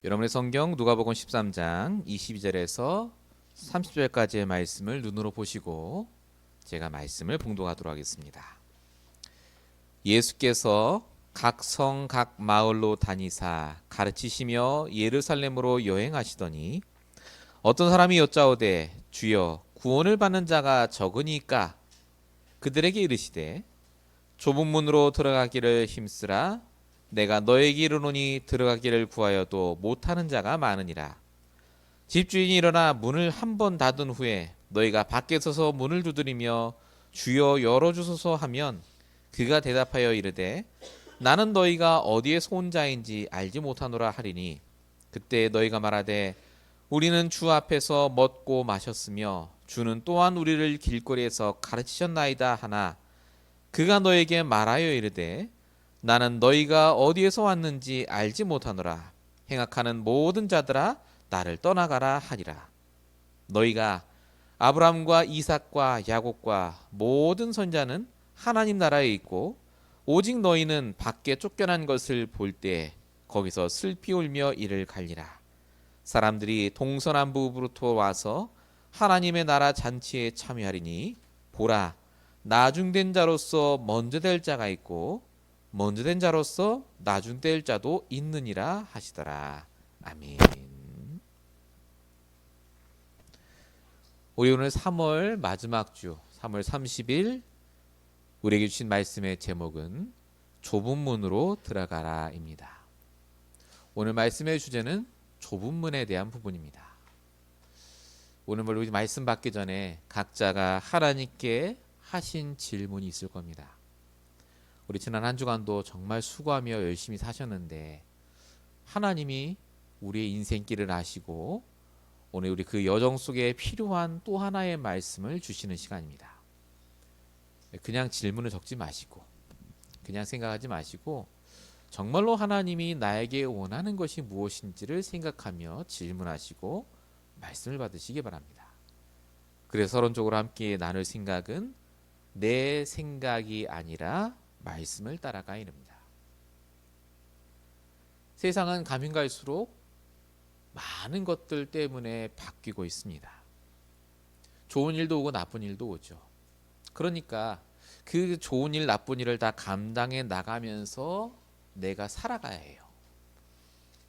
여러분의 성경 누가복음 13장 22절에서 30절까지의 말씀을 눈으로 보시고 제가 말씀을 봉독하도록 하겠습니다. 예수께서 각 성 각 마을로 다니사 가르치시며 예루살렘으로 여행하시더니 어떤 사람이 여짜오되 주여 구원을 받는 자가 적으니까 그들에게 이르시되 좁은 문으로 들어가기를 힘쓰라 내가 너에게 이르노니 들어가기를 구하여도 못하는 자가 많으니라. 집주인이 일어나 문을 한 번 닫은 후에 너희가 밖에 서서 문을 두드리며 주여 열어주소서 하면 그가 대답하여 이르되 나는 너희가 어디에서 온 자인지 알지 못하노라 하리니 그때 너희가 말하되 우리는 주 앞에서 먹고 마셨으며 주는 또한 우리를 길거리에서 가르치셨나이다 하나 그가 너에게 말하여 이르되 나는 너희가 어디에서 왔는지 알지 못하노라. 행악하는 모든 자들아 나를 떠나가라 하리라. 너희가 아브라함과 이삭과 야곱과 모든 선자는 하나님 나라에 있고 오직 너희는 밖에 쫓겨난 것을 볼 때 거기서 슬피 울며 이를 갈리라. 사람들이 동서남북으로부터 와서 하나님의 나라 잔치에 참여하리니 보라 나중된 자로서 먼저 될 자가 있고 먼저 된 자로서 나중 될 자도 있느니라 하시더라. 아멘. 우리 오늘 3월 마지막 주 3월 30일 우리에게 주신 말씀의 제목은 좁은 문으로 들어가라입니다. 오늘 말씀의 주제는 좁은 문에 대한 부분입니다. 오늘 우리 말씀 받기 전에 각자가 하나님께 하신 질문이 있을 겁니다. 우리 지난 한 주간도 정말 수고하며 열심히 사셨는데 하나님이 우리의 인생길을 아시고 오늘 우리 그 여정 속에 필요한 또 하나의 말씀을 주시는 시간입니다. 그냥 질문을 적지 마시고 그냥 생각하지 마시고 정말로 하나님이 나에게 원하는 것이 무엇인지를 생각하며 질문하시고 말씀을 받으시기 바랍니다. 그래서 서론적으로 함께 나눌 생각은 내 생각이 아니라 말씀을 따라가 이릅니다. 세상은 가면 갈수록 많은 것들 때문에 바뀌고 있습니다. 좋은 일도 오고 나쁜 일도 오죠. 그러니까 그 좋은 일 나쁜 일을 다 감당해 나가면서 내가 살아가야 해요.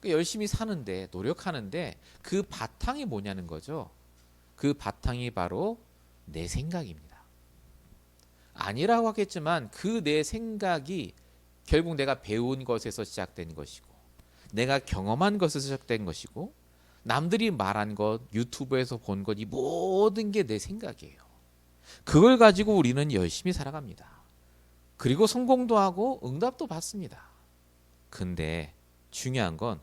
열심히 사는데 노력하는데 그 바탕이 뭐냐는 거죠. 그 바탕이 바로 내 생각입니다. 아니라고 하겠지만 그 내 생각이 결국 내가 배운 것에서 시작된 것이고 내가 경험한 것에서 시작된 것이고 남들이 말한 것 유튜브에서 본 것 이 모든 게 내 생각이에요. 그걸 가지고 우리는 열심히 살아갑니다. 그리고 성공도 하고 응답도 받습니다. 근데 중요한 건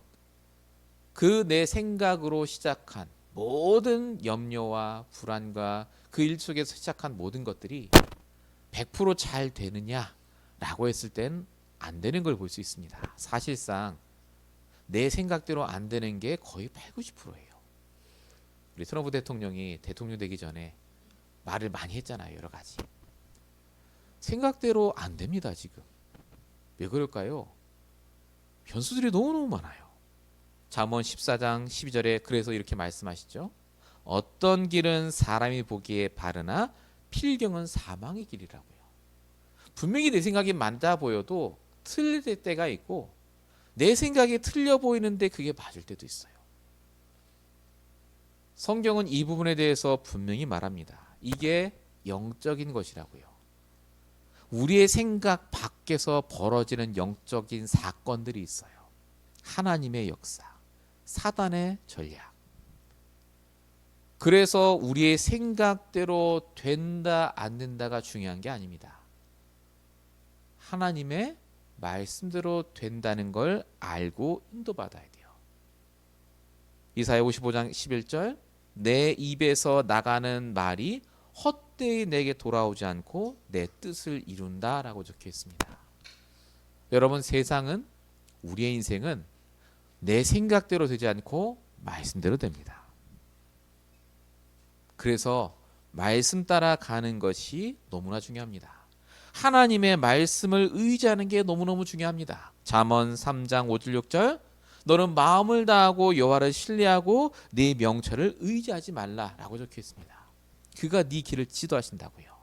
그 내 생각으로 시작한 모든 염려와 불안과 그 일 속에서 시작한 모든 것들이 100% 잘 되느냐라고 했을 땐 안 되는 걸 볼 수 있습니다. 사실상 내 생각대로 안 되는 게 거의 80-90%예요. 우리 트럼프 대통령이 대통령 되기 전에 말을 많이 했잖아요. 여러 가지. 생각대로 안 됩니다. 지금. 왜 그럴까요? 변수들이 너무너무 많아요. 잠언 14장 12절에 그래서 이렇게 말씀하시죠. 어떤 길은 사람이 보기에 바르나 필경은 사망의 길이라고요. 분명히 내 생각이 맞아 보여도 틀릴 때가 있고 내 생각이 틀려 보이는데 그게 맞을 때도 있어요. 성경은 이 부분에 대해서 분명히 말합니다. 이게 영적인 것이라고요. 우리의 생각 밖에서 벌어지는 영적인 사건들이 있어요. 하나님의 역사, 사단의 전략. 그래서 우리의 생각대로 된다 안 된다가 중요한 게 아닙니다. 하나님의 말씀대로 된다는 걸 알고 인도받아야 돼요. 이사야 55장 11절 내 입에서 나가는 말이 헛되이 내게 돌아오지 않고 내 뜻을 이룬다라고 적혀 있습니다. 여러분 세상은 우리의 인생은 내 생각대로 되지 않고 말씀대로 됩니다. 그래서 말씀 따라 가는 것이 너무나 중요합니다. 하나님의 말씀을 의지하는 게 너무너무 중요합니다. 잠언 3장 5절 6절 너는 마음을 다하고 여호와를 신뢰하고 네 명철을 의지하지 말라라고 적혀 있습니다. 그가 네 길을 지도하신다고요.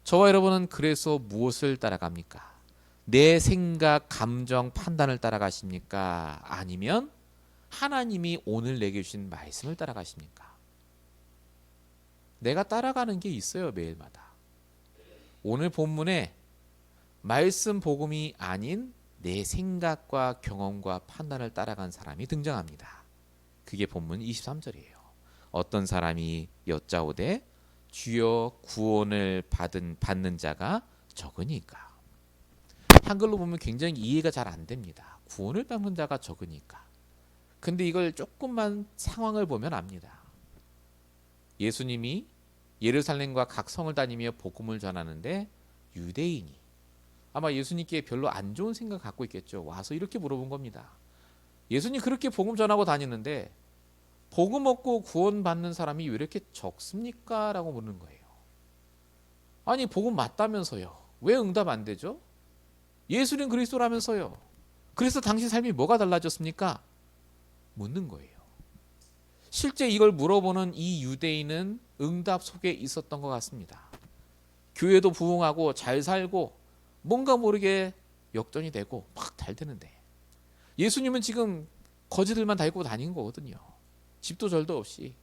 저와 여러분은 그래서 무엇을 따라갑니까? 내 생각, 감정, 판단을 따라가십니까? 아니면 하나님이 오늘 내게 주신 말씀을 따라가십니까? 내가 따라가는 게 있어요, 매일마다. 오늘 본문에 말씀 복음이 아닌 내 생각과 경험과 판단을 따라간 사람이 등장합니다. 그게 본문 23절이에요. 어떤 사람이 여짜오되 주여 구원을 받는 자가 적으니까. 한글로 보면 굉장히 이해가 잘 안 됩니다. 구원을 받는 자가 적으니까. 근데 이걸 조금만 상황을 보면 압니다. 예수님이 예루살렘과 각 성을 다니며 복음을 전하는데 유대인이 아마 예수님께 별로 안 좋은 생각 갖고 있겠죠. 와서 이렇게 물어본 겁니다. 예수님 그렇게 복음 전하고 다니는데 복음 얻고 구원받는 사람이 왜 이렇게 적습니까? 라고 묻는 거예요. 아니 복음 맞다면서요. 왜 응답 안 되죠? 예수님 그리스도라면서요. 그래서 당신 삶이 뭐가 달라졌습니까? 묻는 거예요. 실제 이걸 물어보는 이 유대인은 응답 속에 있었던 것 같습니다. 교회도 부흥하고 잘 살고 뭔가 모르게 역전이 되고 막 잘 되는데 예수님은 지금 거지들만 달고 다니는 거거든요. 집도 절도 없이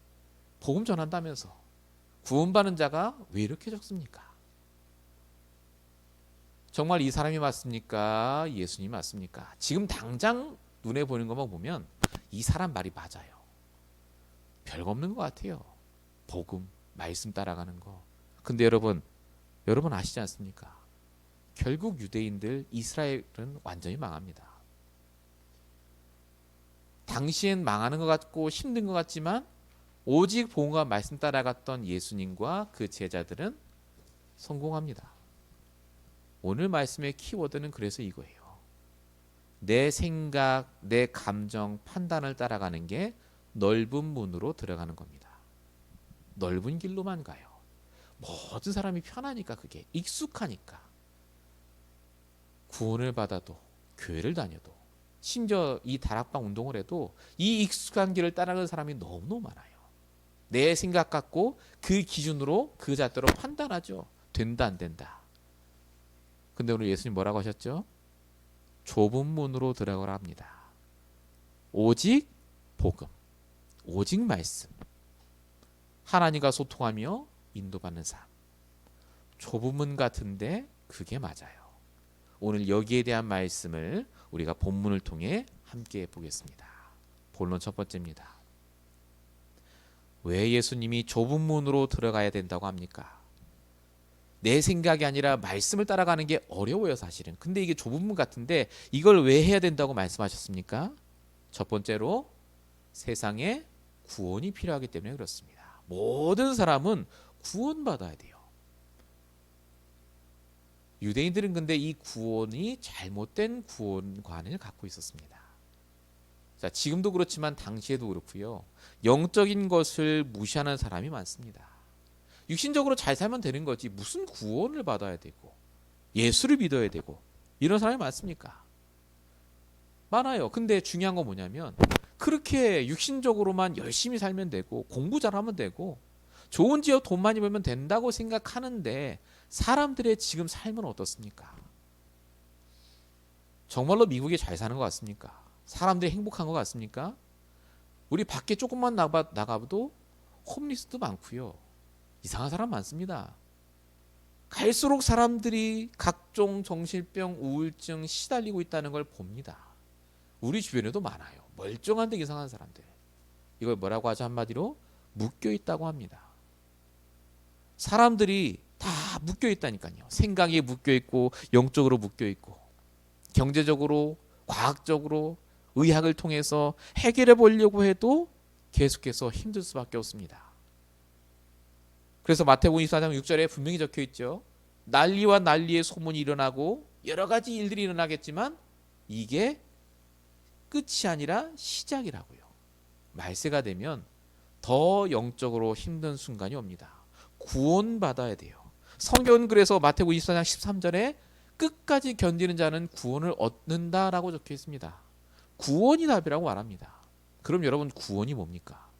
복음 전한다면서 구원받는 자가 왜 이렇게 적습니까? 정말 이 사람이 맞습니까? 예수님이 맞습니까? 지금 당장 눈에 보이는 것만 보면 이 사람 말이 맞아요. 별거 없는 것 같아요. 복음, 말씀 따라가는 거. 근데 여러분 아시지 않습니까? 결국 유대인들, 이스라엘은 완전히 망합니다. 당시엔 망하는 것 같고 힘든 것 같지만 오직 복음과 말씀 따라갔던 예수님과 그 제자들은 성공합니다. 오늘 말씀의 키워드는 그래서 이거예요. 내 생각, 내 감정, 판단을 따라가는 게 넓은 문으로 들어가는 겁니다. 넓은 길로만 가요. 모든 사람이 편하니까 그게 익숙하니까. 구원을 받아도 교회를 다녀도 심지어 이 다락방 운동을 해도 이 익숙한 길을 따라가는 사람이 너무너무 많아요. 내 생각 갖고 그 기준으로 그 잣대로 판단하죠. 된다 안 된다. 근데 오늘 예수님 뭐라고 하셨죠? 좁은 문으로 들어가라 합니다. 오직 복음, 오직 말씀, 하나님과 소통하며 인도받는 삶. 좁은 문 같은데 그게 맞아요. 오늘 여기에 대한 말씀을 우리가 본문을 통해 함께 보겠습니다. 본론 첫 번째입니다. 왜 예수님이 좁은 문으로 들어가야 된다고 합니까? 내 생각이 아니라 말씀을 따라가는 게 어려워요, 사실은. 근데 이게 좁은 문 같은데 이걸 왜 해야 된다고 말씀하셨습니까? 첫 번째로 세상에 구원이 필요하기 때문에 그렇습니다. 모든 사람은 구원받아야 돼요. 유대인들은 근데 이 구원이 잘못된 구원관을 갖고 있었습니다. 자, 지금도 그렇지만 당시에도 그렇고요. 영적인 것을 무시하는 사람이 많습니다. 육신적으로 잘 살면 되는 거지 무슨 구원을 받아야 되고 예수를 믿어야 되고 이런 사람이 많습니까? 많아요. 근데 중요한 건 뭐냐면 그렇게 육신적으로만 열심히 살면 되고 공부 잘하면 되고 좋은 지역 돈 많이 벌면 된다고 생각하는데 사람들의 지금 삶은 어떻습니까? 정말로 미국에 잘 사는 것 같습니까? 사람들이 행복한 것 같습니까? 우리 밖에 조금만 나가봐도 홈리스도 많고요. 이상한 사람 많습니다. 갈수록 사람들이 각종 정신병, 우울증 시달리고 있다는 걸 봅니다. 우리 주변에도 많아요. 멀쩡한데 이상한 사람들. 이걸 뭐라고 하죠? 한마디로 묶여 있다고 합니다. 사람들이 다 묶여 있다니까요. 생각이 묶여 있고 영적으로 묶여 있고 경제적으로 과학적으로 의학을 통해서 해결해 보려고 해도 계속해서 힘들 수밖에 없습니다. 그래서 마태복음 24장 6절에 분명히 적혀 있죠. 난리와 난리의 소문이 일어나고 여러 가지 일들이 일어나겠지만 이게 끝이 아니라 시작이라고요. 말세가 되면 더 영적으로 힘든 순간이 옵니다. 구원받아야 돼요. 성경은 그래서 마태복음 24장 13절에 끝까지 견디는 자는 구원을 얻는다라고 적혀 있습니다. 구원이 답이라고 말합니다. 그럼 여러분 구원이 뭡니까?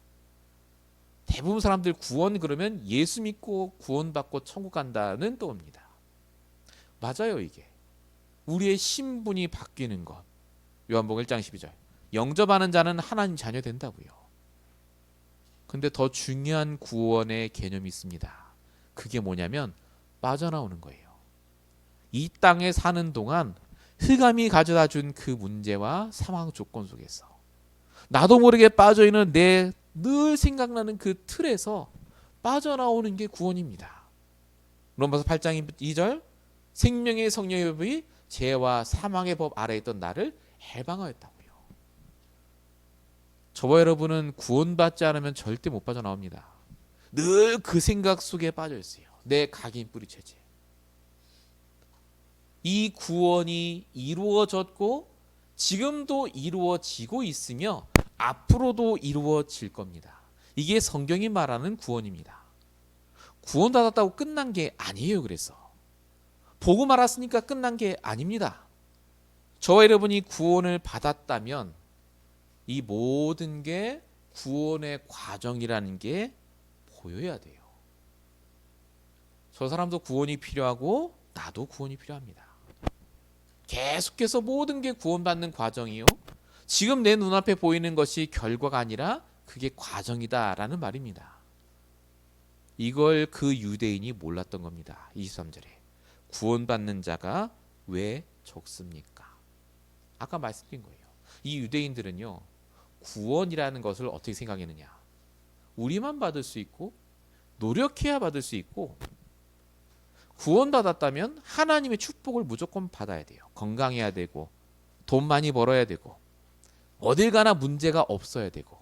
대부분 사람들 구원 그러면 예수 믿고 구원받고 천국 간다는 떠옵니다. 맞아요, 이게. 우리의 신분이 바뀌는 것. 요한복음 1장 12절. 영접하는 자는 하나님 자녀 된다고요. 근데 더 중요한 구원의 개념이 있습니다. 그게 뭐냐면 빠져나오는 거예요. 이 땅에 사는 동안 흑암이 가져다 준 그 문제와 상황 조건 속에서 나도 모르게 빠져있는 내 늘 생각나는 그 틀에서 빠져나오는 게 구원입니다. 로마서 8장 2절 생명의 성령의 법이 죄와 사망의 법 아래에 있던 나를 해방하였다고요. 저와 여러분은 구원받지 않으면 절대 못 빠져나옵니다. 늘 그 생각 속에 빠져 있어요. 내 각인 뿌리채지. 이 구원이 이루어졌고 지금도 이루어지고 있으며 앞으로도 이루어질 겁니다. 이게 성경이 말하는 구원입니다. 구원받았다고 끝난 게 아니에요. 그래서 복음 알았으니까 끝난 게 아닙니다. 저와 여러분이 구원을 받았다면 이 모든 게 구원의 과정이라는 게 보여야 돼요. 저 사람도 구원이 필요하고 나도 구원이 필요합니다. 계속해서 모든 게 구원받는 과정이요. 지금 내 눈앞에 보이는 것이 결과가 아니라 그게 과정이다라는 말입니다. 이걸 그 유대인이 몰랐던 겁니다. 23절에 구원받는 자가 왜 적습니까? 아까 말씀드린 거예요. 이 유대인들은요, 구원이라는 것을 어떻게 생각했느냐? 우리만 받을 수 있고 노력해야 받을 수 있고 구원받았다면 하나님의 축복을 무조건 받아야 돼요. 건강해야 되고 돈 많이 벌어야 되고 어딜 가나 문제가 없어야 되고.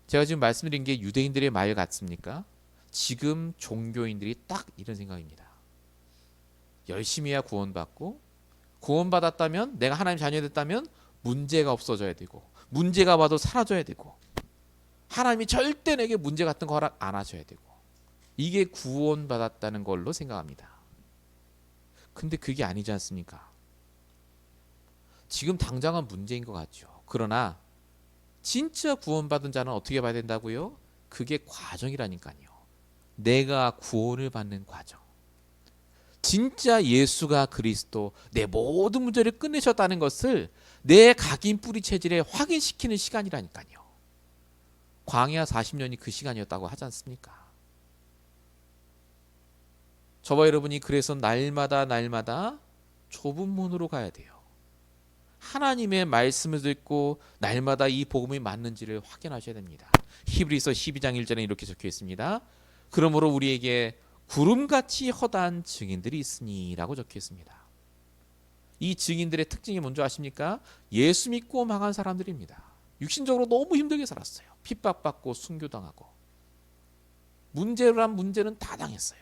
제가 지금 말씀드린 게 유대인들의 말 같습니까? 지금 종교인들이 딱 이런 생각입니다. 열심히 해야 구원받고 구원받았다면 내가 하나님 자녀 됐다면 문제가 없어져야 되고 문제가 와도 사라져야 되고 하나님이 절대 내게 문제 같은 거 허락 안 하셔야 되고 이게 구원받았다는 걸로 생각합니다. 근데 그게 아니지 않습니까? 지금 당장은 문제인 것 같죠. 그러나 진짜 구원받은 자는 어떻게 봐야 된다고요? 그게 과정이라니까요. 내가 구원을 받는 과정. 진짜 예수가 그리스도 내 모든 문제를 끝내셨다는 것을 내 각인 뿌리 체질에 확인시키는 시간이라니까요. 광야 40년이 그 시간이었다고 하지 않습니까? 저와 여러분이 그래서 날마다 좁은 문으로 가야 돼요. 하나님의 말씀을 듣고 날마다 이 복음이 맞는지를 확인하셔야 됩니다. 히브리서 12장 1절에 이렇게 적혀 있습니다. 그러므로 우리에게 구름같이 허다한 증인들이 있으니 라고 적혀 있습니다. 이 증인들의 특징이 뭔지 아십니까? 예수 믿고 망한 사람들입니다. 육신적으로 너무 힘들게 살았어요. 핍박받고 순교당하고 문제란 문제는 다 당했어요.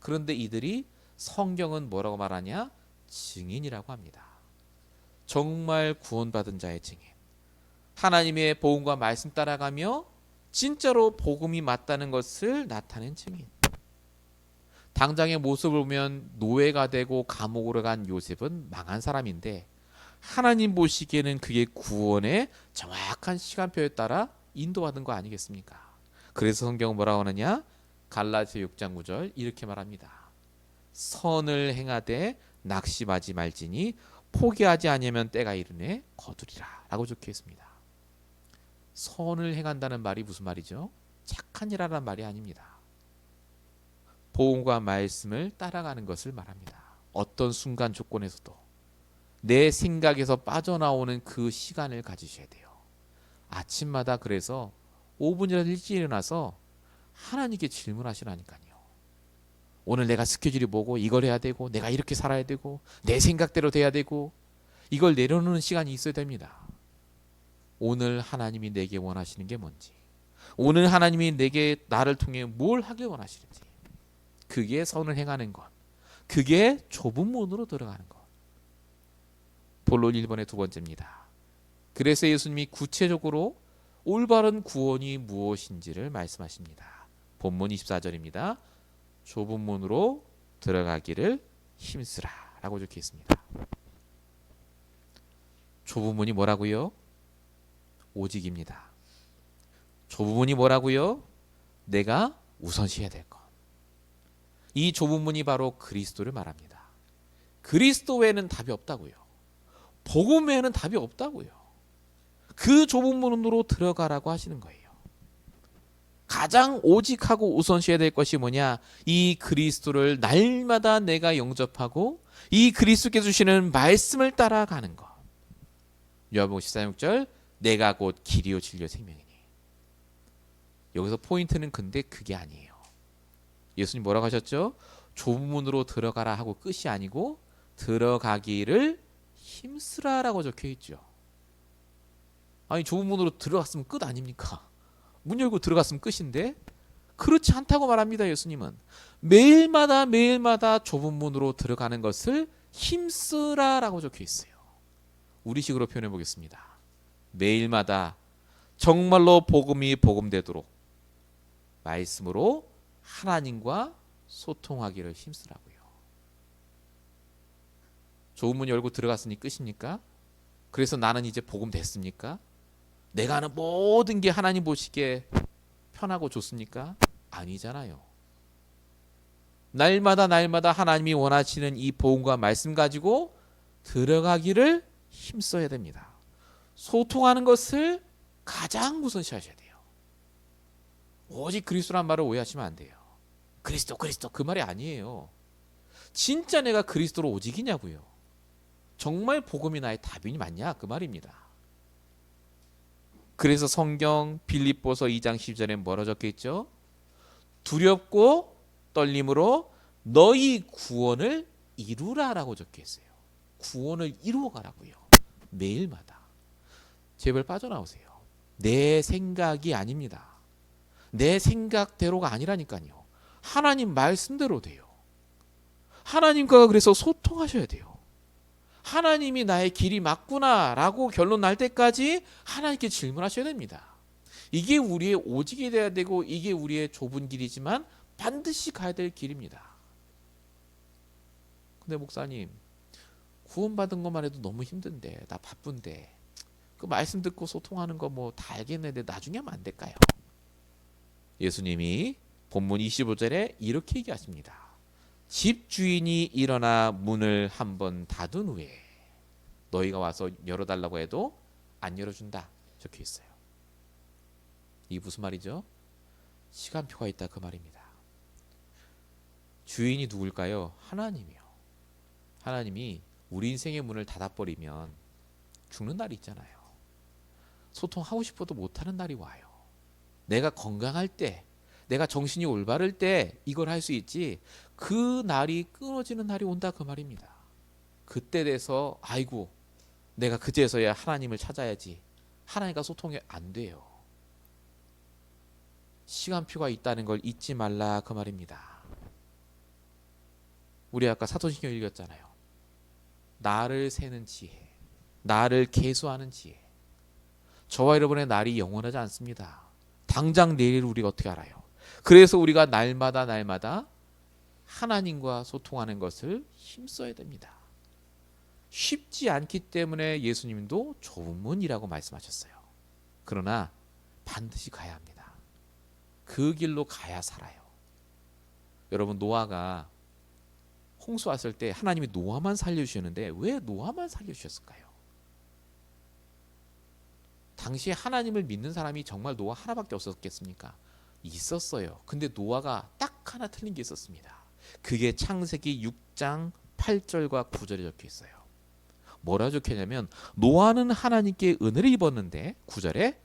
그런데 이들이 성경은 뭐라고 말하냐? 증인이라고 합니다. 정말 구원받은 자의 증인. 하나님의 복음과 말씀 따라가며 진짜로 복음이 맞다는 것을 나타낸 증인. 당장의 모습을 보면 노예가 되고 감옥으로 간 요셉은 망한 사람인데 하나님 보시기에는 그게 구원의 정확한 시간표에 따라 인도받은 거 아니겠습니까? 그래서 성경은 뭐라고 하느냐? 갈라디아 6장 9절 이렇게 말합니다. 선을 행하되 낙심하지 말지니 포기하지 아니하면 때가 이르네 거두리라 라고 적혀 있습니다. 선을 행한다는 말이 무슨 말이죠? 착한 일하라는 말이 아닙니다. 복음과 말씀을 따라가는 것을 말합니다. 어떤 순간 조건에서도 내 생각에서 빠져나오는 그 시간을 가지셔야 돼요. 아침마다 그래서 5분이라도 일찍 일어나서 하나님께 질문하시라니까요. 오늘 내가 스케줄이 뭐고 이걸 해야 되고 내가 이렇게 살아야 되고 내 생각대로 돼야 되고 이걸 내려놓는 시간이 있어야 됩니다. 오늘 하나님이 내게 원하시는 게 뭔지, 오늘 하나님이 내게 나를 통해 뭘 하길 원하시는지, 그게 선을 행하는 것, 그게 좁은 문으로 들어가는 것. 본론 1번의 두 번째입니다. 그래서 예수님이 구체적으로 올바른 구원이 무엇인지를 말씀하십니다. 본문 24절입니다. 좁은 문으로 들어가기를 힘쓰라. 라고 적혀 있습니다. 좁은 문이 뭐라고요? 오직입니다. 좁은 문이 뭐라고요? 내가 우선시해야 될 것. 이 좁은 문이 바로 그리스도를 말합니다. 그리스도 외에는 답이 없다고요. 복음 외에는 답이 없다고요. 그 좁은 문으로 들어가라고 하시는 거예요. 가장 오직하고 우선시해야 될 것이 뭐냐? 이 그리스도를 날마다 내가 영접하고 이 그리스도께 주시는 말씀을 따라가는 것. 요한복음 14절 내가 곧 길이요 진리요 생명이니. 여기서 포인트는 근데 그게 아니에요. 예수님 뭐라고 하셨죠? 좁은 문으로 들어가라 하고 끝이 아니고 들어가기를 힘쓰라라고 적혀 있죠. 아니 좁은 문으로 들어갔으면 끝 아닙니까? 문 열고 들어갔으면 끝인데 그렇지 않다고 말합니다. 예수님은 매일마다 좁은 문으로 들어가는 것을 힘쓰라라고 적혀 있어요. 우리식으로 표현해 보겠습니다. 매일마다 정말로 복음이 복음되도록 말씀으로 하나님과 소통하기를 힘쓰라고요. 좁은 문 열고 들어갔으니 끝입니까? 그래서 나는 이제 복음 됐습니까? 내가 하는 모든 게 하나님 보시기에 편하고 좋습니까? 아니잖아요. 날마다 하나님이 원하시는 이 복음과 말씀 가지고 들어가기를 힘써야 됩니다. 소통하는 것을 가장 우선시하셔야 돼요. 오직 그리스도란 말을 오해하시면 안 돼요. 그리스도 그 말이 아니에요. 진짜 내가 그리스도로 오직이냐고요. 정말 복음이 나의 답이 맞냐 그 말입니다. 그래서 성경 빌립보서 2장 10절에 뭐라 적혀 있죠? 두렵고 떨림으로 너희 구원을 이루라라고 적혀 있어요. 구원을 이루어 가라고요. 매일마다. 제발 빠져나오세요. 내 생각이 아닙니다. 내 생각대로가 아니라니까요. 하나님 말씀대로 돼요. 하나님과 그래서 소통하셔야 돼요. 하나님이 나의 길이 맞구나라고 결론 날 때까지 하나님께 질문하셔야 됩니다. 이게 우리의 오직이 돼야 되고 이게 우리의 좁은 길이지만 반드시 가야 될 길입니다. 근데 목사님 구원받은 것만 해도 너무 힘든데 나 바쁜데 그 말씀 듣고 소통하는 거 뭐 다 알겠는데 나중에 하면 안 될까요? 예수님이 본문 25절에 이렇게 얘기하십니다. 집주인이 일어나 문을 한번 닫은 후에 너희가 와서 열어달라고 해도 안 열어준다 적혀 있어요. 이게 무슨 말이죠? 시간표가 있다 그 말입니다. 주인이 누굴까요? 하나님이요. 하나님이 우리 인생의 문을 닫아버리면 죽는 날이 있잖아요. 소통하고 싶어도 못하는 날이 와요. 내가 건강할 때 내가 정신이 올바를 때 이걸 할 수 있지 그 날이 끊어지는 날이 온다 그 말입니다. 그때 돼서 아이고 내가 그제서야 하나님을 찾아야지 하나님과 소통이 안 돼요. 시간표가 있다는 걸 잊지 말라 그 말입니다. 우리 아까 사도신경 읽었잖아요. 나를 세는 지혜, 나를 계수하는 지혜. 저와 여러분의 날이 영원하지 않습니다. 당장 내일을 우리가 어떻게 알아요? 그래서 우리가 날마다 하나님과 소통하는 것을 힘써야 됩니다. 쉽지 않기 때문에 예수님도 좁은 문이라고 말씀하셨어요. 그러나 반드시 가야 합니다. 그 길로 가야 살아요. 여러분 노아가 홍수 왔을 때 하나님이 노아만 살려주셨는데 왜 노아만 살려주셨을까요? 당시에 하나님을 믿는 사람이 정말 노아 하나밖에 없었겠습니까? 있었어요. 근데 노아가 딱 하나 틀린 게 있었습니다. 그게 창세기 6장 8절과 9절에 적혀 있어요. 뭐라 적혀 있냐면 노아는 하나님께 은혜를 입었는데 9절에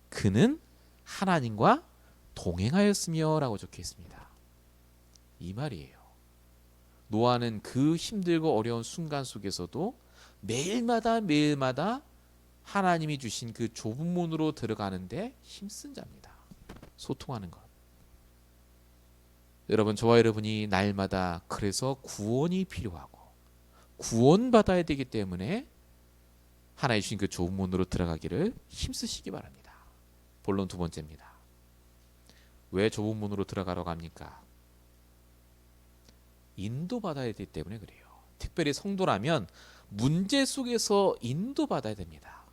그는 하나님과 동행하였으며 라고 적혀 있습니다. 이 말이에요. 노아는 그 힘들고 어려운 순간 속에서도 매일마다 하나님이 주신 그 좁은 문으로 들어가는데 힘쓴 자입니다. 소통하는 것. 여러분 저와 여러분이 날마다 그래서 구원이 필요하고 구원받아야 되기 때문에 하나님 주신 그 좁은 문으로 들어가기를 힘쓰시기 바랍니다. 본론 두 번째입니다. 왜 좁은 문으로 들어가라고 합니까? 인도받아야 되기 때문에 그래요. 특별히 성도라면 문제 속에서 인도받아야 됩니다.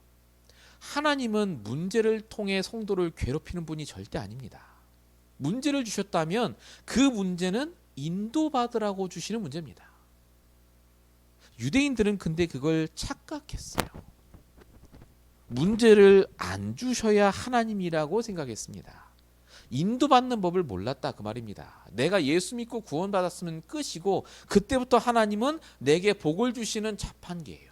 하나님은 문제를 통해 성도를 괴롭히는 분이 절대 아닙니다. 문제를 주셨다면 그 문제는 인도받으라고 주시는 문제입니다. 유대인들은 근데 그걸 착각했어요. 문제를 안 주셔야 하나님이라고 생각했습니다. 인도받는 법을 몰랐다 그 말입니다. 내가 예수 믿고 구원받았으면 끝이고 그때부터 하나님은 내게 복을 주시는 자판기예요.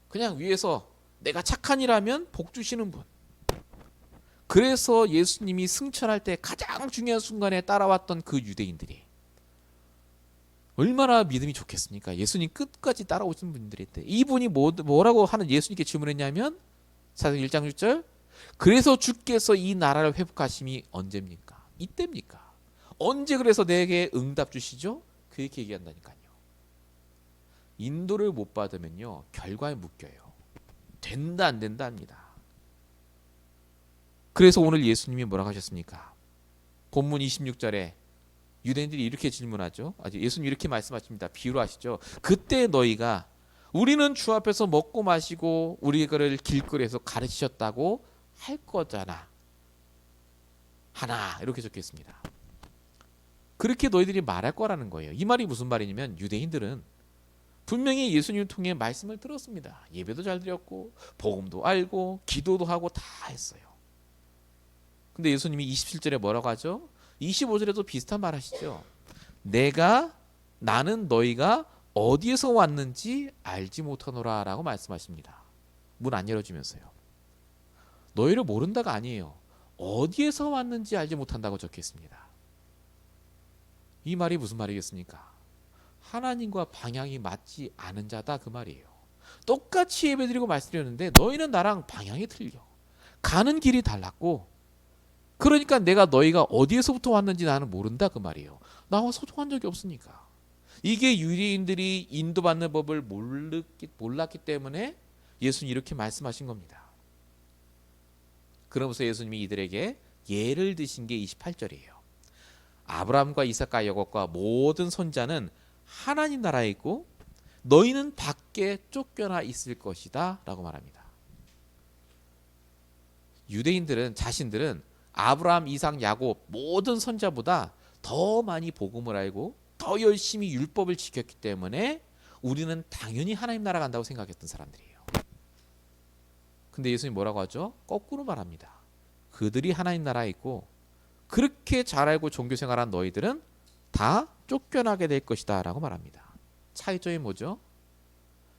그냥 위에서 내가 착한 일하면 복 주시는 분. 그래서 예수님이 승천할 때 가장 중요한 순간에 따라왔던 그 유대인들이 얼마나 믿음이 좋겠습니까? 예수님 끝까지 따라오신 분들인데 이분이 뭐라고 하는 예수님께 질문했냐면 사도행 1장 6절 그래서 주께서 이 나라를 회복하심이 언제입니까? 이때입니까? 언제 그래서 내게 응답 주시죠? 그렇게 얘기한다니까요. 인도를 못 받으면요 결과에 묶여요. 된다 안 된다 합니다. 그래서 오늘 예수님이 뭐라고 하셨습니까? 본문 26절에 유대인들이 이렇게 질문하죠. 예수님 이렇게 말씀하십니다. 비유로 하시죠. 그때 너희가 우리는 주 앞에서 먹고 마시고 우리를 길거리에서 가르치셨다고 할 거잖아. 하나 이렇게 적혀 있습니다. 그렇게 너희들이 말할 거라는 거예요. 이 말이 무슨 말이냐면 유대인들은 분명히 예수님을 통해 말씀을 들었습니다. 예배도 잘 드렸고 복음도 알고 기도도 하고 다 했어요. 근데 예수님이 27절에 뭐라고 하죠? 25절에도 비슷한 말 하시죠. 나는 너희가 어디에서 왔는지 알지 못하노라 라고 말씀하십니다. 문 안 열어주면서요. 너희를 모른다가 아니에요. 어디에서 왔는지 알지 못한다고 적혀 있습니다. 이 말이 무슨 말이겠습니까? 하나님과 방향이 맞지 않은 자다 그 말이에요. 똑같이 예배드리고 말씀드렸는데 너희는 나랑 방향이 틀려. 가는 길이 달랐고 그러니까 내가 너희가 어디에서부터 왔는지 나는 모른다 그 말이에요. 나와 소통한 적이 없으니까. 이게 유대인들이 인도받는 법을 몰랐기 때문에 예수님이 이렇게 말씀하신 겁니다. 그러면서 예수님이 이들에게 예를 드신 게 28절이에요. 아브라함과 이삭과 야곱과 모든 선자는 하나님 나라에 있고 너희는 밖에 쫓겨나 있을 것이다 라고 말합니다. 유대인들은 자신들은 아브라함, 이삭, 야곱 모든 선자보다 더 많이 복음을 알고 더 열심히 율법을 지켰기 때문에 우리는 당연히 하나님 나라 간다고 생각했던 사람들이에요. 근데 예수님이 뭐라고 하죠? 거꾸로 말합니다. 그들이 하나님 나라에 있고 그렇게 잘 알고 종교생활한 너희들은 다 쫓겨나게 될 것이다 라고 말합니다. 차이점이 뭐죠?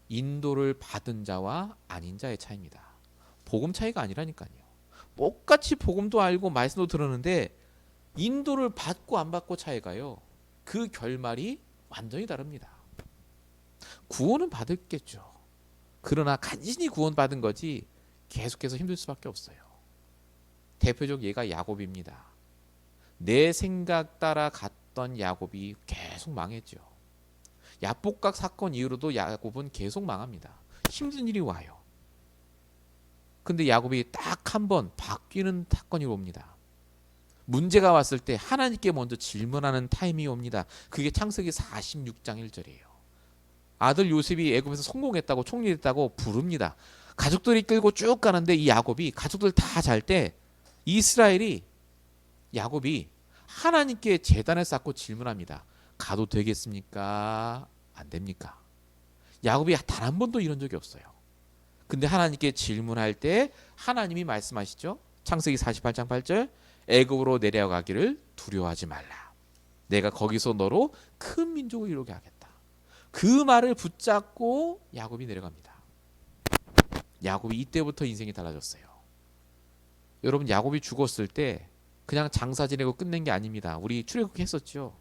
인도를 받은 자와 아닌 자의 차이입니다. 복음 차이가 아니라니까요. 똑같이 복음도 알고 말씀도 들었는데 인도를 받고 안 받고 차이가요. 그 결말이 완전히 다릅니다. 구원은 받았겠죠. 그러나 간신히 구원받은 거지 계속해서 힘들 수밖에 없어요. 대표적 예가 야곱입니다. 내 생각 따라 갔던 야곱이 계속 망했죠. 야복각 사건 이후로도 야곱은 계속 망합니다. 힘든 일이 와요. 근데 야곱이 딱 한 번 바뀌는 사건이 옵니다. 문제가 왔을 때 하나님께 먼저 질문하는 타임이 옵니다. 그게 창세기 46장 1절이에요. 아들 요셉이 애굽에서 성공했다고 총리됐다고 부릅니다. 가족들이 끌고 쭉 가는데 이 야곱이 가족들 다 잘 때 야곱이 하나님께 제단을 쌓고 질문합니다. 가도 되겠습니까? 안 됩니까? 야곱이 단 한 번도 이런 적이 없어요. 근데 하나님께 질문할 때 하나님이 말씀하시죠. 창세기 48장 8절 애굽으로 내려가기를 두려워하지 말라. 내가 거기서 너로 큰 민족을 이루게 하겠다. 그 말을 붙잡고 야곱이 내려갑니다. 야곱이 이때부터 인생이 달라졌어요. 여러분 야곱이 죽었을 때 그냥 장사 지내고 끝낸 게 아닙니다. 우리 출애굽기 했었죠.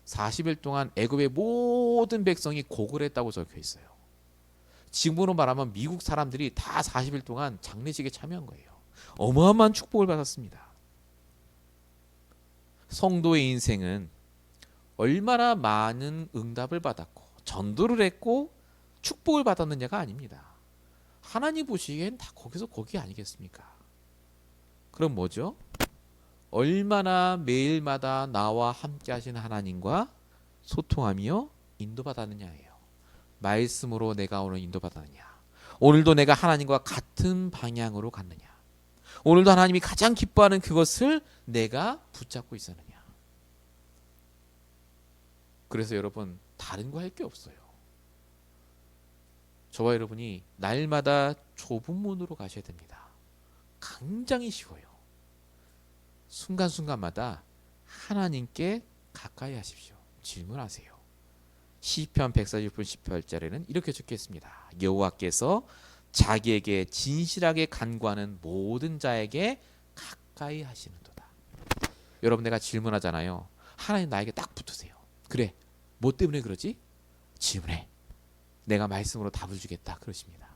40일 동안 애굽의 모든 백성이 고글했다고 적혀 있어요. 지금으로 말하면 미국 사람들이 다 40일 동안 장례식에 참여한 거예요. 어마어마한 축복을 받았습니다. 성도의 인생은 얼마나 많은 응답을 받았고 전도를 했고 축복을 받았느냐가 아닙니다. 하나님 보시기엔 다 거기서 거기 아니겠습니까? 그럼 뭐죠? 얼마나 매일마다 나와 함께 하시는 하나님과 소통하며 인도받았느냐예요. 말씀으로 내가 오늘 인도받았느냐? 오늘도 내가 하나님과 같은 방향으로 갔느냐? 오늘도 하나님이 가장 기뻐하는 그것을 내가 붙잡고 있었느냐? 그래서 여러분, 다른 거 할 게 없어요. 저와 여러분이 날마다 좁은 문으로 가셔야 됩니다. 굉장히 쉬워요. 순간순간마다 하나님께 가까이 하십시오. 질문하세요. 시편 140편 18절에는 이렇게 적혀 있습니다. 여호와께서 자기에게 진실하게 간구하는 모든 자에게 가까이 하시는도다. 여러분, 내가 질문하잖아요. 하나님 나에게 딱 붙으세요. 그래, 뭐 때문에 그러지? 질문해. 내가 말씀으로 답을 주겠다. 그러십니다.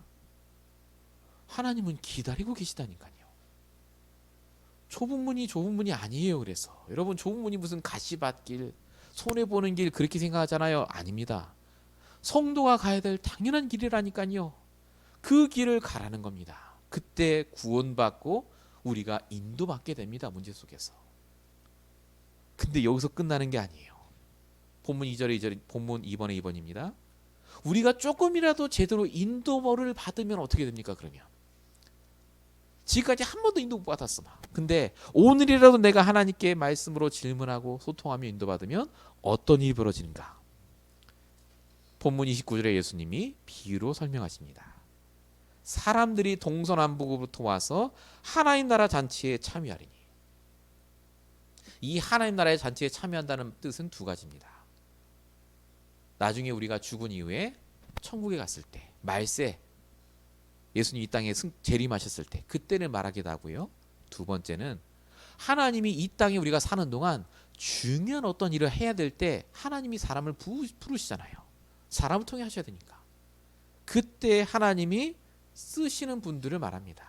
하나님은 기다리고 계시다니까요. 좁은 문이 아니에요. 그래서 여러분, 좁은 문이 무슨 가시밭길, 손해보는 길 그렇게 생각하잖아요. 아닙니다. 성도가 가야 될 당연한 길이라니까요. 그 길을 가라는 겁니다. 그때 구원받고 우리가 인도받게 됩니다. 문제 속에서. 근데 여기서 끝나는 게 아니에요. 본문 2절에 2절, 본문 2번에 2번입니다. 우리가 조금이라도 제대로 인도를 받으면 어떻게 됩니까? 그러면 지금까지 한 번도 인도 못 받았어 막. 근데 오늘이라도 내가 하나님께 말씀으로 질문하고 소통하며 인도받으면 어떤 일이 벌어지는가? 본문 29절에 예수님이 비유로 설명하십니다. 사람들이 동서남북으로부터 와서 하나님 나라 잔치에 참여하리니. 이 하나님 나라의 잔치에 참여한다는 뜻은 두 가지입니다. 나중에 우리가 죽은 이후에 천국에 갔을 때, 말세, 예수님 이 땅에 재림하셨을 때, 그때는 말하기도 하고요. 두 번째는 하나님이 이 땅에 우리가 사는 동안 중요한 어떤 일을 해야 될 때 하나님이 사람을 부르시잖아요. 사람을 통해 하셔야 되니까. 그때 하나님이 쓰시는 분들을 말합니다.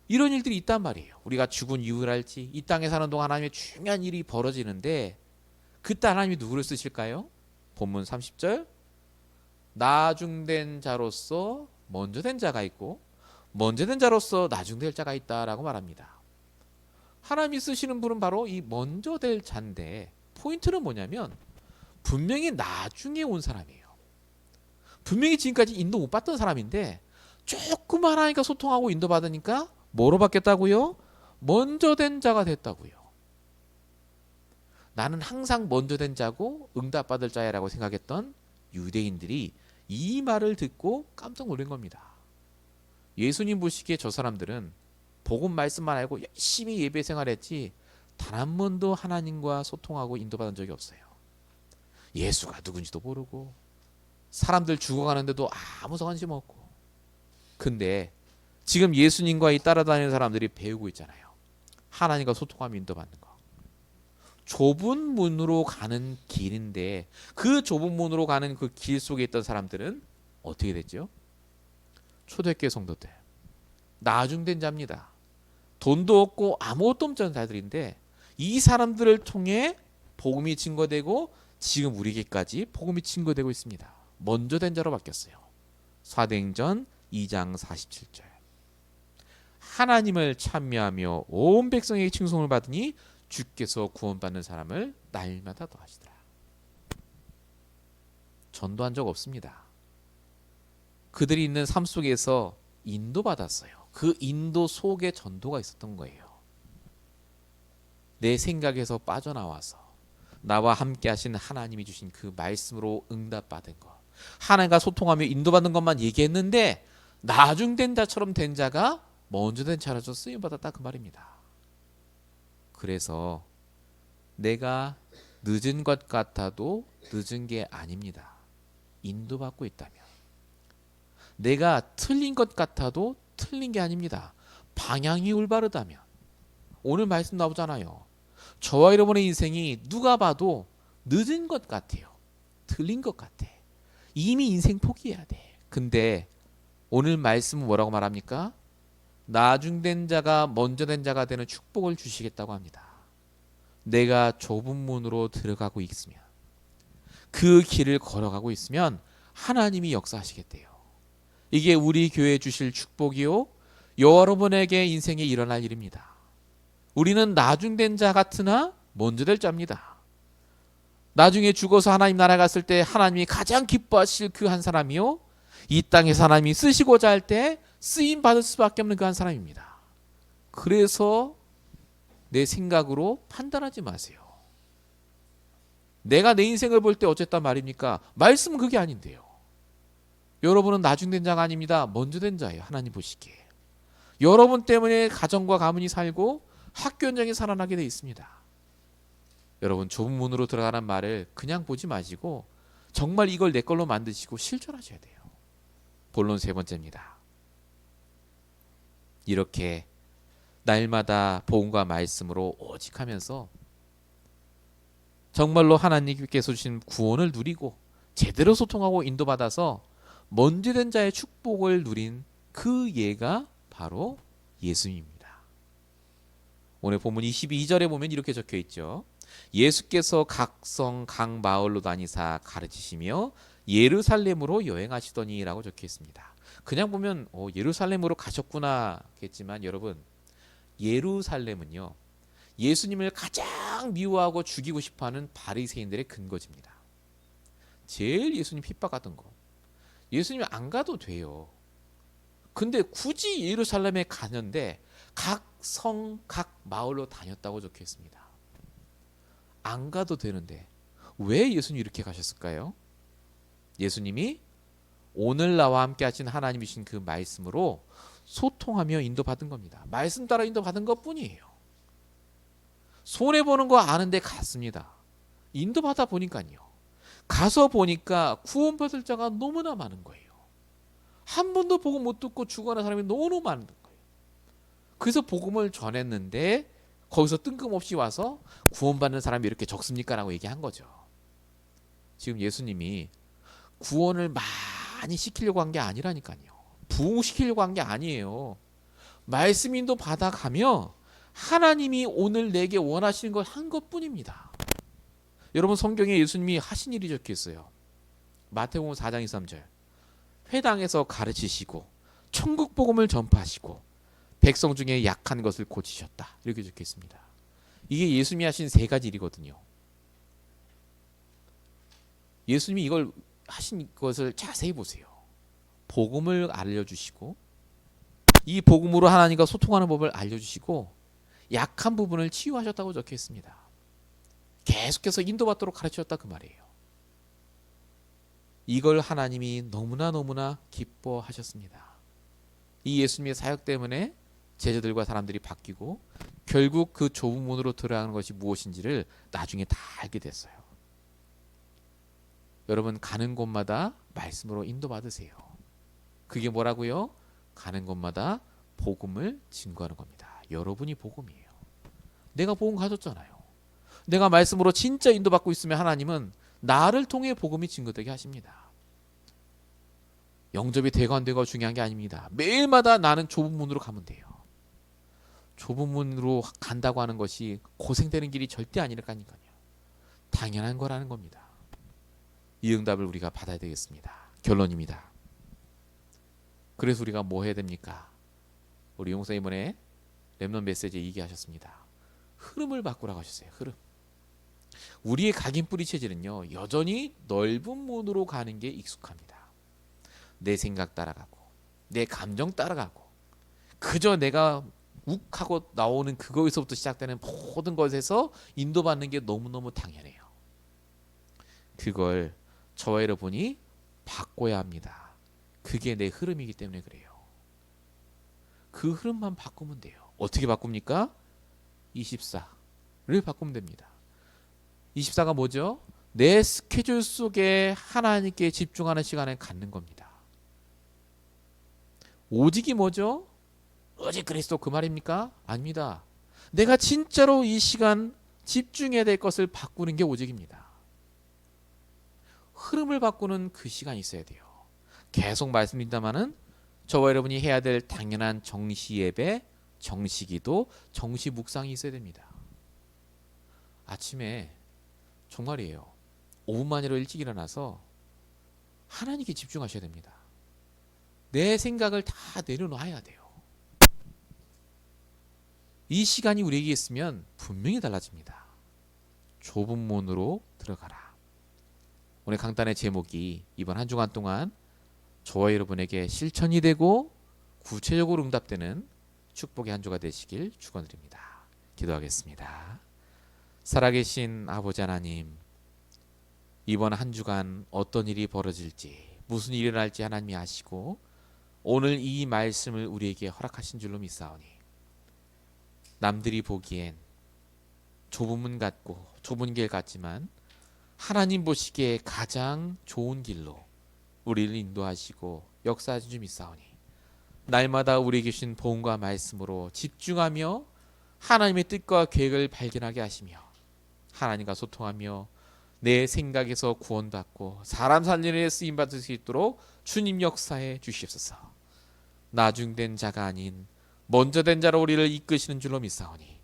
이런 일들이 있단 말이에요. 우리가 죽은 이후랄지 이 땅에 사는 동안 하나님의 중요한 일이 벌어지는데 그때 하나님이 누구를 쓰실까요? 본문 30절, 나중된 자로서 먼저 된 자가 있고 먼저 된 자로서 나중될 자가 있다라고 말합니다. 하나님이 쓰시는 분은 바로 이 먼저 될 자인데, 포인트는 뭐냐면 분명히 나중에 온 사람이에요. 분명히 지금까지 인도 못 받던 사람인데 조금 하나님과 소통하고 인도받으니까 뭐로 바뀌었다고요? 먼저 된 자가 됐다고요. 나는 항상 먼저 된 자고 응답받을 자야라고 생각했던 유대인들이 이 말을 듣고 깜짝 놀란 겁니다. 예수님 보시기에 저 사람들은 복음 말씀만 알고 열심히 예배 생활했지 단 한 번도 하나님과 소통하고 인도받은 적이 없어요. 예수가 누군지도 모르고 사람들 죽어가는데도 아무 관심 없고. 근데 지금 예수님과 이 따라다니는 사람들이 배우고 있잖아요. 하나님과 소통하며 인도받는 거. 좁은 문으로 가는 길인데 그 좁은 문으로 가는 그 길 속에 있던 사람들은 어떻게 됐죠? 초대교회 성도들, 나중된 자입니다. 돈도 없고 아무것도 없는 자들인데 이 사람들을 통해 복음이 증거되고 지금 우리에게까지 복음이 증거되고 있습니다. 먼저 된 자로 바뀌었어요. 사도행전 2장 47절. 하나님을 찬미하며 온 백성에게 칭송을 받으니 주께서 구원받는 사람을 날마다 더하시더라. 전도한 적 없습니다. 그들이 있는 삶 속에서 인도받았어요. 그 인도 속에 전도가 있었던 거예요. 내 생각에서 빠져나와서 나와 함께 하신 하나님이 주신 그 말씀으로 응답받은 것, 하나님과 소통하며 인도받는 것만 얘기했는데 나중된 자처럼 된 자가 먼저 된 자로서 쓰임받았다, 그 말입니다. 그래서 내가 늦은 것 같아도 늦은 게 아닙니다. 인도받고 있다면. 내가 틀린 것 같아도 틀린 게 아닙니다. 방향이 올바르다면. 오늘 말씀 나오잖아요. 저와 여러분의 인생이 누가 봐도 늦은 것 같아요. 틀린 것 같아. 이미 인생 포기해야 돼. 근데 오늘 말씀은 뭐라고 말합니까? 나중된 자가 먼저 된 자가 되는 축복을 주시겠다고 합니다. 내가 좁은 문으로 들어가고 있으면, 그 길을 걸어가고 있으면 하나님이 역사하시겠대요. 이게 우리 교회에 주실 축복이요, 여러분에게 인생에 일어날 일입니다. 우리는 나중된 자 같으나 먼저 될 자입니다. 나중에 죽어서 하나님 나라 갔을 때 하나님이 가장 기뻐하실 그 한 사람이요, 이 땅에서 하나님이 쓰시고자 할 때 쓰임 받을 수밖에 없는 그 한 사람입니다. 그래서 내 생각으로 판단하지 마세요. 내가 내 인생을 볼 때 어쨌단 말입니까? 말씀은 그게 아닌데요. 여러분은 나중된 자가 아닙니다. 먼저 된 자예요. 하나님 보시기에. 여러분 때문에 가정과 가문이 살고 학교 현장이 살아나게 돼 있습니다. 여러분, 좁은 문으로 들어가는 말을 그냥 보지 마시고 정말 이걸 내 걸로 만드시고 실천하셔야 돼요. 본론 세 번째입니다. 이렇게 날마다 복음과 말씀으로 오직 하면서 정말로 하나님께서 주신 구원을 누리고 제대로 소통하고 인도받아서 먼저 된 자의 축복을 누린 그 예가 바로 예수님입니다. 오늘 본문 22절에 보면 이렇게 적혀 있죠. 예수께서 각 성 각 마을로 다니사 가르치시며 예루살렘으로 여행하시더니 라고 적혀 있습니다. 그냥 보면 예루살렘으로 가셨구나 겠지만, 여러분, 예루살렘은요, 예수님을 가장 미워하고 죽이고 싶어하는 바리새인들의 근거지입니다. 제일 예수님 핍박하던 거. 예수님이 안 가도 돼요. 근데 굳이 예루살렘에 가는데 각 성, 각 마을로 다녔다고 적혀 있습니다. 안 가도 되는데 왜 예수님이 이렇게 가셨을까요? 예수님이 오늘 나와 함께 하신 하나님이신 그 말씀으로 소통하며 인도받은 겁니다. 말씀 따라 인도받은 것뿐이에요. 손해보는 거 아는데 갔습니다. 인도받아 보니까요, 가서 보니까 구원받을 자가 너무나 많은 거예요. 한 번도 복음 못 듣고 죽어가는 사람이 너무 많은 거예요. 그래서 복음을 전했는데 거기서 뜬금없이 와서 구원받는 사람이 이렇게 적습니까? 라고 얘기한 거죠. 지금 예수님이 구원을 많이 시키려고 한 게 아니라니까요. 부흥시키려고 한 게 아니에요. 말씀 인도 받아가며 하나님이 오늘 내게 원하시는 걸 한 것뿐입니다. 여러분, 성경에 예수님이 하신 일이 적혀 있어요. 마태복음 4장 23절. 회당에서 가르치시고 천국 복음을 전파하시고 백성 중에 약한 것을 고치셨다. 이렇게 적혀 있습니다. 이게 예수님이 하신 세 가지 일이거든요. 예수님이 이걸 하신 것을 자세히 보세요. 복음을 알려주시고, 이 복음으로 하나님과 소통하는 법을 알려주시고, 약한 부분을 치유하셨다고 적혀 있습니다. 계속해서 인도받도록 가르치셨다 그 말이에요. 이걸 하나님이 너무나 기뻐하셨습니다. 이 예수님의 사역 때문에 제자들과 사람들이 바뀌고 결국 그 좁은 문으로 들어가는 것이 무엇인지를 나중에 다 알게 됐어요. 여러분, 가는 곳마다 말씀으로 인도받으세요. 그게 뭐라고요? 가는 곳마다 복음을 증거하는 겁니다. 여러분이 복음이에요. 내가 복음 가졌잖아요. 내가 말씀으로 진짜 인도받고 있으면 하나님은 나를 통해 복음이 증거되게 하십니다. 영접이 되고 안 되고가 중요한 게 아닙니다. 매일마다 나는 좁은 문으로 가면 돼요. 좁은 문으로 간다고 하는 것이 고생되는 길이 절대 아니라니까요. 당연한 거라는 겁니다. 이 응답을 우리가 받아야 되겠습니다. 결론입니다. 그래서 우리가 뭐 해야 됩니까? 우리 용사 이번에 렘넌트 메시지에 얘기하셨습니다. 흐름을 바꾸라고 하셨어요. 흐름. 우리의 각인 뿌리 체질은요, 여전히 넓은 문으로 가는 게 익숙합니다. 내 생각 따라가고 내 감정 따라가고 그저 내가 욱하고 나오는 그거에서부터 시작되는 모든 것에서 인도받는 게 너무너무 당연해요. 그걸 저와 여러분이 바꿔야 합니다. 그게 내 흐름이기 때문에 그래요. 그 흐름만 바꾸면 돼요. 어떻게 바꿉니까? 24를 바꾸면 됩니다. 24가 뭐죠? 내 스케줄 속에 하나님께 집중하는 시간을 갖는 겁니다. 오직이 뭐죠? 오직 그리스도 그 말입니까? 아닙니다. 내가 진짜로 이 시간 집중해야 될 것을 바꾸는 게 오직입니다. 흐름을 바꾸는 그 시간이 있어야 돼요. 계속 말씀드린다마는 저와 여러분이 해야 될 당연한 정시 예배, 정시기도, 정시 묵상이 있어야 됩니다. 아침에 정말이에요. 5분만이라도 일찍 일어나서 하나님께 집중하셔야 됩니다. 내 생각을 다 내려놔야 돼요. 이 시간이 우리에게 있으면 분명히 달라집니다. 좁은 문으로 들어가라. 오늘 강단의 제목이 이번 한 주간 동안 저와 여러분에게 실천이 되고 구체적으로 응답되는 축복의 한 주가 되시길 축원드립니다. 기도하겠습니다. 살아계신 아버지 하나님, 이번 한 주간 어떤 일이 벌어질지, 무슨 일이 일어날지 하나님이 아시고 오늘 이 말씀을 우리에게 허락하신 줄로 믿사오니, 남들이 보기엔 좁은 문 같고 좁은 길 같지만 하나님 보시기에 가장 좋은 길로 우리를 인도하시고 역사하신 줄 믿사오니, 날마다 우리에게 주신 복음과 말씀으로 집중하며 하나님의 뜻과 계획을 발견하게 하시며 하나님과 소통하며 내 생각에서 구원받고 사람 살리는 데 쓰임받을 수 있도록 주님 역사해 주시옵소서. 나중된 자가 아닌 먼저 된 자로 우리를 이끄시는 줄로 믿사오니,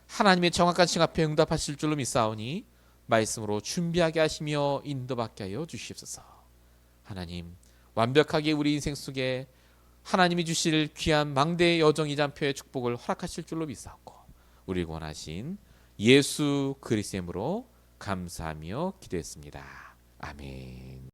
하나님의 정확한 시간 앞에 응답하실 줄로 믿사오니 말씀으로 준비하게 하시며 인도받게 하여 주시옵소서. 하나님, 완벽하게 우리 인생 속에 하나님이 주실 귀한 망대의 여정 이잔표의 축복을 허락하실 줄로 믿사옵고, 우리 원하신 예수 그리스도의 이름으로 감사하며 기도했습니다. 아멘.